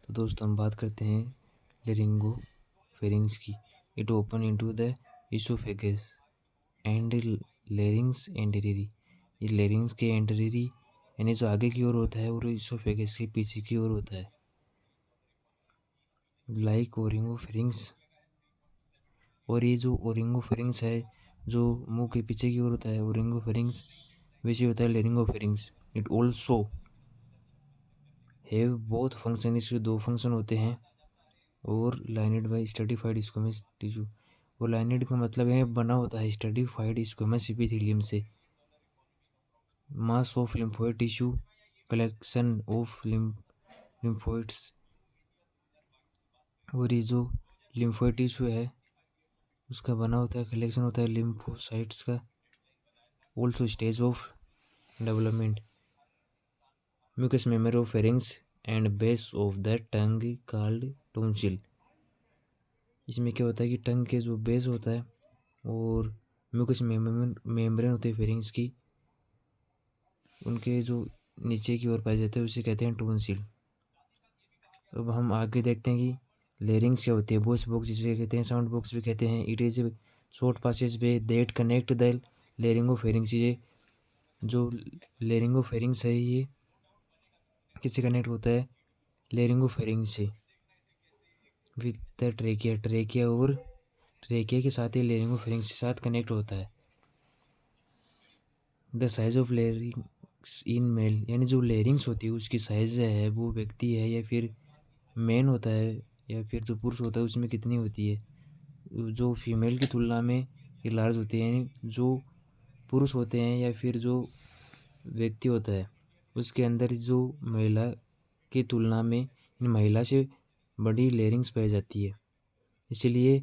तो दोस्तों हम बात करते हैं लेरिंगो फेरिंग्स की। It open into the oesophagus and larynx anteriorly. ये लेरिंग्स के एंटेरियरी यानी जो आगे की ओर होता है और इसोफेगस के पीछे की ओर होता है। Like oropharynx. और ये जो ओरिंगो फेरिंग्स है जो मुंह के पीछे की ओर होता है ओरिंगो फेरिंग्स, वैसे होता है laryngo pharynx. It also have both function. इसके दो फंक्शन होते हैं। और लाइनेड बाई स्ट्रेटिफाइड स्क्वेमस टिश्यू। और लाइनेड का मतलब है बना होता है स्ट्रेटिफाइड स्क्वेमस एपिथेलियम से। Mass of lymphoid tissue, collection of lymphoids. और ये जो लिम्फोइड टिश्यू है उसका बना होता है, कलेक्शन होता है लिम्फोसाइट्स का। Also stage of development. Mucous membrane of pharynx and base of the tongue called tonsil. इसमें क्या होता है कि टंग के जो बेस होता है और म्यूकस मेम्ब्रेन होती है फेरिंग्स की, उनके जो नीचे की ओर पाए जाते हैं उसे कहते हैं टॉन्सिल। अब हम आगे देखते हैं कि लेरिंग्स क्या होती है। वॉइस बॉक्स जिसे कहते हैं, साउंड बॉक्स भी कहते हैं। It is short passageway that connect the laryngopharynx. ये जो लेरिंगो फेरिंग्स है ये किससे कनेक्ट होता है? लेरिंगो फेरिंग्स से विद द ट्रेकिया। ट्रेकिया और ट्रेकिया के साथ ही लेरिंगो फेरिंग्स के साथ कनेक्ट होता है। The size of larynx in male, यानी जो लेरिंग्स होती है उसकी साइज है वो व्यक्ति है या फिर मैन होता है या फिर जो पुरुष होता है उसमें कितनी होती है। जो फीमेल की तुलना में ये लार्ज होती है, यानी जो पुरुष होते हैं या फिर जो व्यक्ति होता है उसके अंदर जो महिला की तुलना में इन महिला से बड़ी लेरिंग्स पाई जाती है। इसीलिए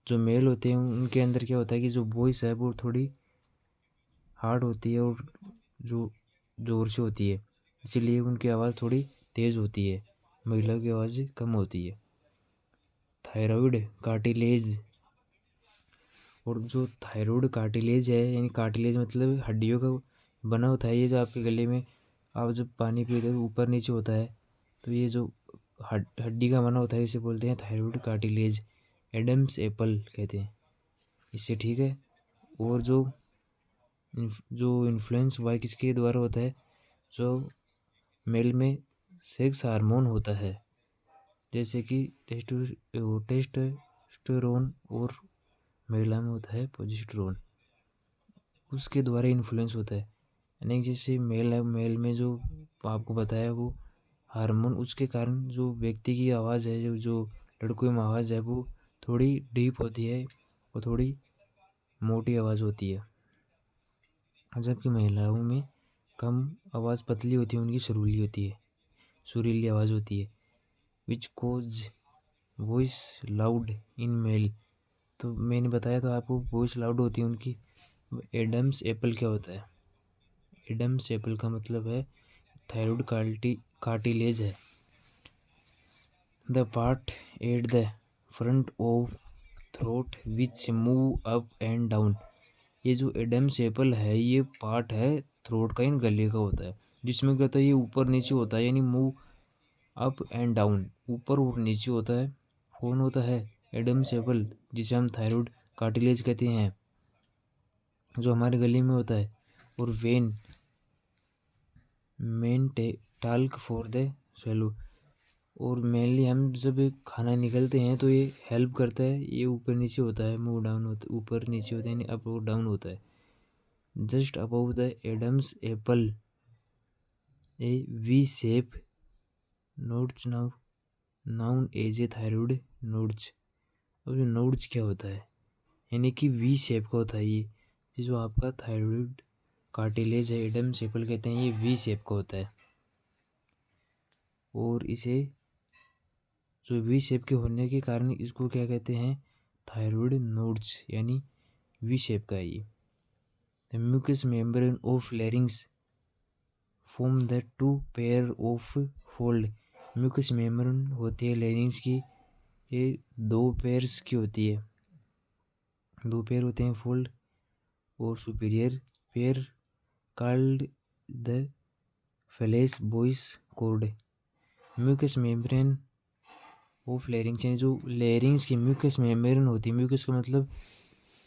जो मेल होते हैं उनके अंदर क्या होता है कि जो वॉइस है वो थोड़ी हार्ड होती है और जो ज़ोर से होती है, इसीलिए उनकी आवाज़ थोड़ी तेज़ होती है, महिला की आवाज़ कम होती है। Thyroid cartilage. और जो थायराइड कार्टिलेज है, यानी कार्टिलेज मतलब हड्डियों का बना होता है। ये जो आपके गले में आप जब पानी पीते हो ऊपर नीचे होता है, तो ये जो हड्डी का बना होता है इसे बोलते हैं थायराइड कार्टिलेज। एडम्स एप्पल कहते हैं इससे, ठीक है। और जो इन्फ्लुएंस वाई किसके द्वारा होता है? जो मेल में सेक्स हार्मोन होता है जैसे कि टेस्टोस्टेरोन और महिला में होता है प्रोजेस्टेरोन, उसके द्वारा इन्फ्लुएंस होता है। यानी जैसे मेल है, मेल में जो आपको बताया वो हार्मोन, उसके कारण जो व्यक्ति की आवाज़ है, जो लड़कों में आवाज़ है वो थोड़ी डीप होती है और थोड़ी मोटी आवाज़ होती है, जबकि महिलाओं में कम आवाज़ पतली होती है, उनकी सुरीली आवाज़ होती है। विच कोज वॉइस लाउड इन मेल। तो मैंने बताया तो आपको वॉइस लाउड होती है उनकी। एडम्स एप्पल क्या होता है? एडम्स एप्पल का मतलब है थायराइड कार्टिलेज है। The part at the front of throat which move up and down. ये जो एडम्स एप्पल है ये पार्ट है थ्रोट का, इन गले का होता है, जिसमें क्या होता है ये ऊपर नीचे होता है, यानी मूव अप एंड डाउन, ऊपर और नीचे होता है। कौन होता है? एडम्स एप्पल, जिसे हम थायराइड कार्टिलेज कहते हैं, जो हमारे गले में होता है। और when main talc for the swallow. और मेनली हम जब खाना निकलते हैं तो ये हेल्प करता है, ये ऊपर नीचे होता है, मूव डाउन होता है, ऊपर नीचे होता है, यानी अप और डाउन होता है। Just above the Adam's apple a V shape nodes known as a thyroid nodes. अब ये नोड्स क्या होता है? यानी कि वी शेप का होता है ये जो आपका थायराइड कार्टिलेज है एडम्स एप्पल कहते हैं, ये वी शेप का होता है। और इसे जो वी शेप के होने के कारण इसको क्या कहते हैं? थायराइड नोड्स, यानी वी शेप का है ये। The mucous membrane of larynx form the two pair of fold. Mucous membrane होती है लेरिंग्स की, ये दो पेयर्स की होती है, दो पेयर होते हैं फोल्ड। और superior pair called the false voice cord. Mucous membrane of larynx यानी जो लेयरिंग्स की म्यूकस मेम्ब्रेन होती है, म्यूकस का मतलब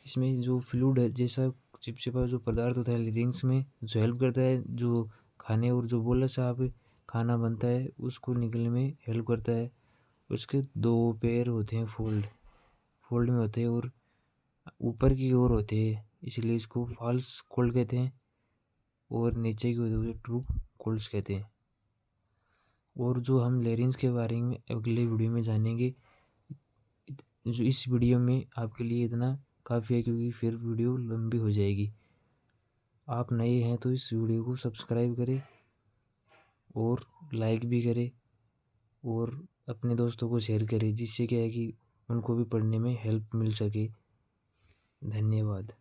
इसमें जो फ्लूइड है जैसा चिपचिपा जो पदार्थ होता है लेयरिंग्स में, जो हेल्प करता है जो खाने और जो बोला साहब खाना बनता है उसको निकलने में हेल्प करता है। उसके दो पैर होते हैं, फोल्ड में होते हैं और ऊपर की ओर होते हैं, इसलिए इसको फॉल्स कोल्ड कहते हैं, और नीचे की ओर ट्रू कोल्ड्स कहते हैं। और जो हम लेयरिंग्स के बारे में अगले वीडियो में जानेंगे, जो इस वीडियो में आपके लिए इतना काफ़ी है क्योंकि फिर वीडियो लंबी हो जाएगी। आप नए हैं तो इस वीडियो को सब्सक्राइब करें और लाइक भी करें और अपने दोस्तों को शेयर करें, जिससे क्या है कि उनको भी पढ़ने में हेल्प मिल सके। धन्यवाद।